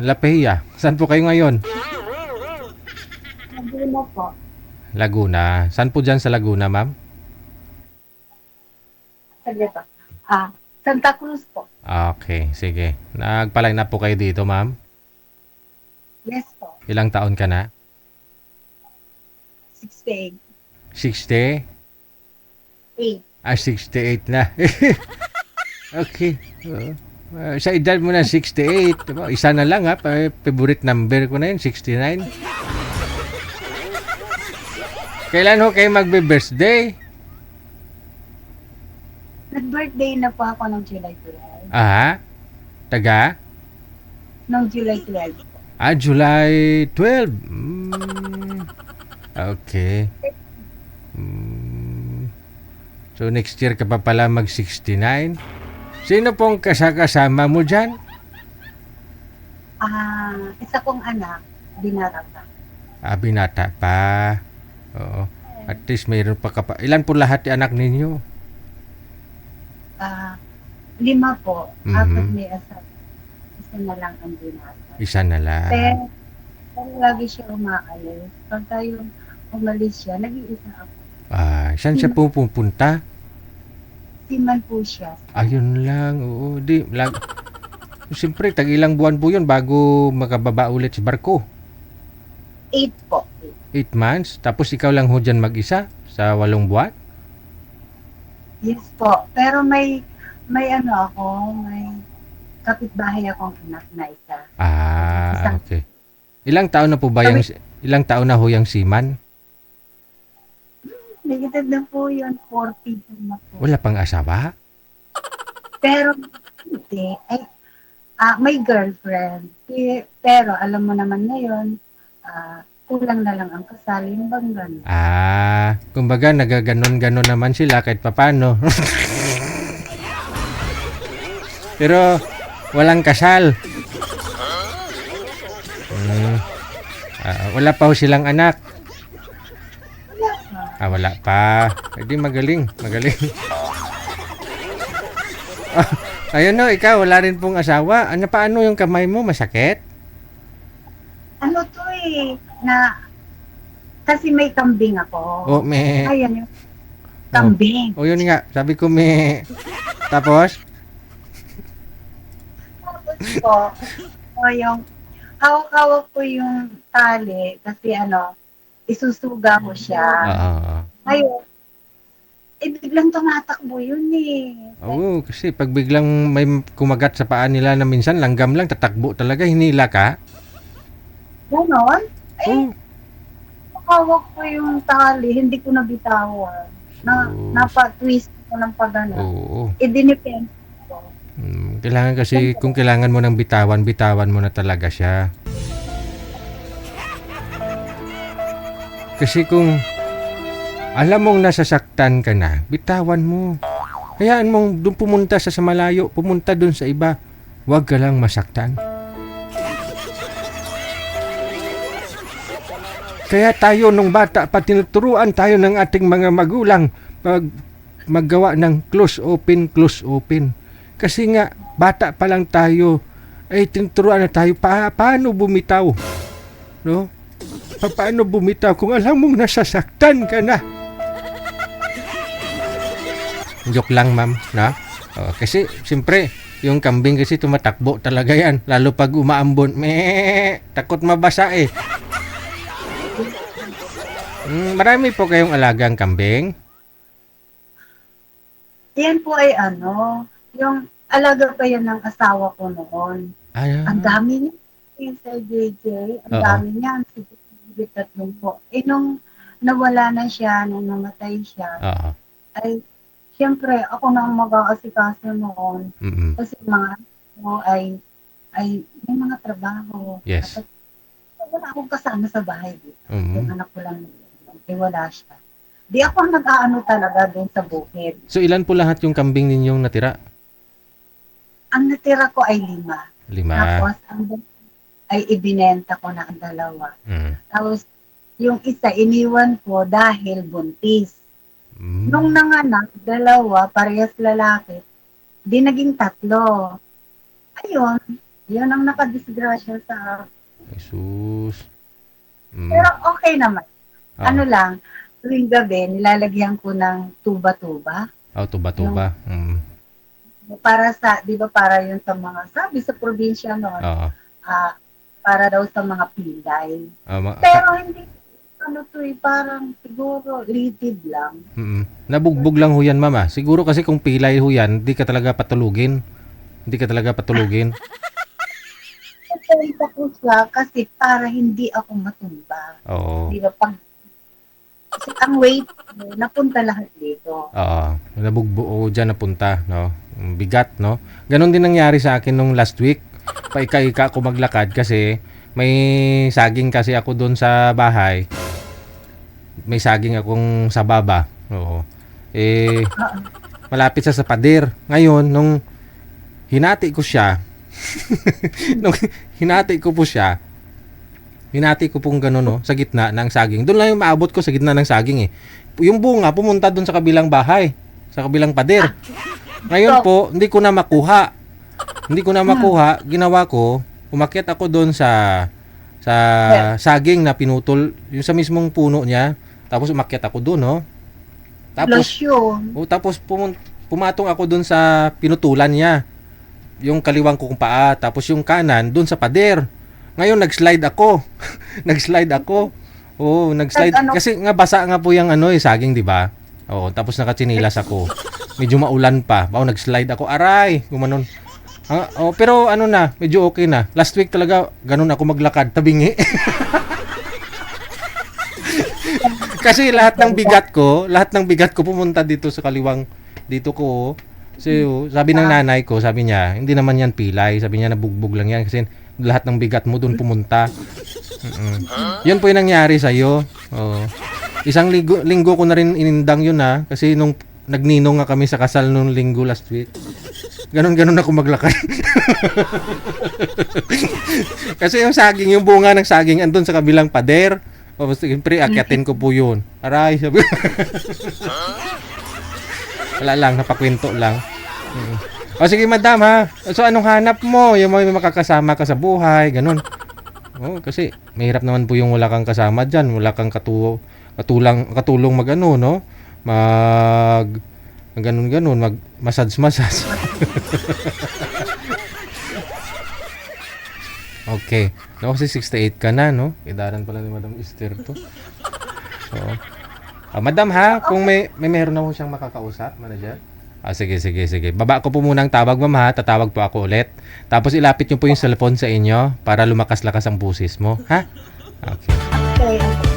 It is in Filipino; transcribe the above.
La Peña. Saan po kayo ngayon? Laguna po. Laguna. Saan po dyan sa Laguna, ma'am? Saglit po. Santa Cruz po. Okay, sige. Nagpa-line up po kayo dito, ma'am? Yes po. Ilang taon ka na? 68. 60? 68 na. Okay. Oo. Sa edad mo na 68, diba? Isa na lang ha. Favorite number ko na yun, 69. Kailan ho kayo magbe-birthday? Nag-birthday na po ako noong July 12. Aha. Taga? Noong July 12 po. July 12. Okay. So next year ka pa pala mag-69. Sino pong kasama mo dyan? Isa kong anak, binata pa. Binata pa. Oo. At least mayroon pa Ilan po lahat yung anak ninyo? 5 po. Mhm. Apat may asawa. Isa na lang ang binata. Isa na lang. Pero lagi siya umaalis. Pagka yung umalis siya, nag-iisa ako. Saan siya pupunta? Siman po siya. Ayun lang. Oo. Siyempre, tag-ilang buwan po yun bago makababa ulit sa barko. 8 po. 8 months. Tapos ikaw lang ho dyan mag-isa sa 8 buwan? Yes po. Pero may kapitbahay akong anak na isa. Okay. Ilang taon na po ba ilang taon na ho yung seaman? Negative na po yun, 40 na po. Wala pang asawa? Pero, hindi. May girlfriend. Pero, alam mo naman ngayon, kulang na lang ang kasal, yung bang gano'n. Kumbaga nagaganon-ganon naman sila kahit papano. Pero, walang kasal. Wala pa ho silang anak. Wala pa. Hindi, magaling. Ayun no, ikaw, wala rin pong asawa. Paano yung kamay mo? Masakit? Ano to kasi may kambing ako. May... Ayan yung kambing. Yun nga. Sabi ko may... Tapos? Tapos po, yung hawak-hawak ko yung tali kasi isusuga ko siya. Ngayon, biglang tumatakbo yun kasi pag biglang may kumagat sa paa nila na minsan, langgam lang, tatakbo talaga, hinila ka. Ganon? Hawak ko yung tali, hindi ko nabitawan. Napa-twist ko ng pagano. Dinipend ko. Kailangan kasi, kung kailangan mo ng bitawan mo na talaga siya. Kasi kung alam mong nasasaktan ka na, bitawan mo. Hayaan mong doon pumunta sa malayo, pumunta doon sa iba. Huwag ka lang masaktan. Kaya tayo nung bata pa tinuturuan tayo ng ating mga magulang maggawa ng close open. Kasi nga, bata pa lang tayo, tinuturuan na tayo paano bumitaw. No? Paano bumitaw kung alam mong nasasaktan ka na? Joke lang, ma'am. Na? Kasi, siyempre, yung kambing kasi tumatakbo talaga yan. Lalo pag umaambon, takot mabasa eh. Marami po kayong alagang kambing? Yan po ay yung alaga pa yan ng asawa ko noon. Ang dami niya, Sir JJ, ang dami niya, ang tatlong po. Nung nawala na siya, nung namatay siya, ay, siyempre, ako na ang mag-aasikaso noon. Kasi mga ay may mga trabaho. Yes. Wala akong kasama sa bahay. Yung anak ko lang, wala siya. Di ako nag-aano talaga doon sa bukid. So, ilan po lahat yung kambing ninyong natira? Ang natira ko ay 5. 5. Tapos, ay ibinenta ko na ang 2. Tapos, yung isa, iniwan ko dahil buntis. Nung nanganak, 2, parehas lalaki, di naging 3. Ayun, Yun ang nakadisgrasya sa Jesus. pero okay naman. Ah, Ano lang, tuwing gabi, nilalagyan ko ng tuba-tuba. tuba-tuba. Para sa, di ba para yun sa mga, sabi sa probinsya noon, Oo. para daw sa mga pilay. Ah, Pero hindi, ano to parang siguro litid lang. Nabugbog lang ho yan, mama. Siguro kasi kung pilay ho yan, di ka talaga patulugin. Hindi ka talaga patulugin. Nagsalita ko siya kasi para hindi ako matumba. Oo. Di ba, kasi ang weight, napunta lahat dito. Oo. Nabugbuo dyan napunta, no? Bigat, no? Ganon din nangyari sa akin nung last week. Paika-ika ako maglakad kasi may saging kasi ako doon sa bahay. May saging akong sa baba. Oo. Malapit sa pader. Ngayon, nung hinati ko siya, nung hinati ko po siya, hinati ko pong gano'n, no, sa gitna ng saging. Doon lang yung maabot ko sa gitna ng saging eh. Yung bunga pumunta doon sa kabilang bahay, sa kabilang pader. Ngayon po, hindi ko na makuha. Hindi ko na makuha, ginawa ko, umakyat ako doon sa saging na pinutol, yung sa mismong puno niya. Tapos umakyat ako doon, no. Tapos pumatong ako doon sa pinutulan niya. Yung kaliwang kong paa, tapos yung kanan doon sa pader. Ngayon nag-slide ako. Nag-slide ako. Oo, nag-slide kasi nga basa nga po yung saging, 'di ba? Oo, tapos nakatsinilas ako. Medyo maulan pa. Nag-slide ako. Aray, gumanon. Pero medyo okay na. Last week talaga ganun ako maglakad, tabingi. Kasi lahat ng bigat ko pumunta dito sa kaliwang dito ko. So, sabi ng nanay ko, sabi niya, hindi naman yan pilay. Sabi niya, nabugbog lang yan kasi lahat ng bigat mo doon pumunta. Yun po yung nangyari sa'yo. Isang linggo ko na rin inindang yun kasi nung nagninong nga kami sa kasal nung linggo last week. Ganon ako maglakad. Kasi yung bunga ng saging andun sa kabilang pader. Siyempre, akyatin ko po yun. Aray, sabi ko. Wala lang, napakwento lang. Sige madam ha. So anong hanap mo? Yung may makakasama ka sa buhay, ganun. Kasi mahirap naman po yung wala kang kasama dyan. Wala kang katulong no? Ganun, massage. Okay. Kasi 68 ka na, no? Edaran pala ni Madam Esther to. So, madam ha, kung meron na mo siyang makakausap, manager. Sige. Baba ko po muna ang tawag, ma'am ha. Tatawag po ako ulit. Tapos ilapit niyo po yung cellphone sa inyo para lumakas-lakas ang busis mo, ha? Okay.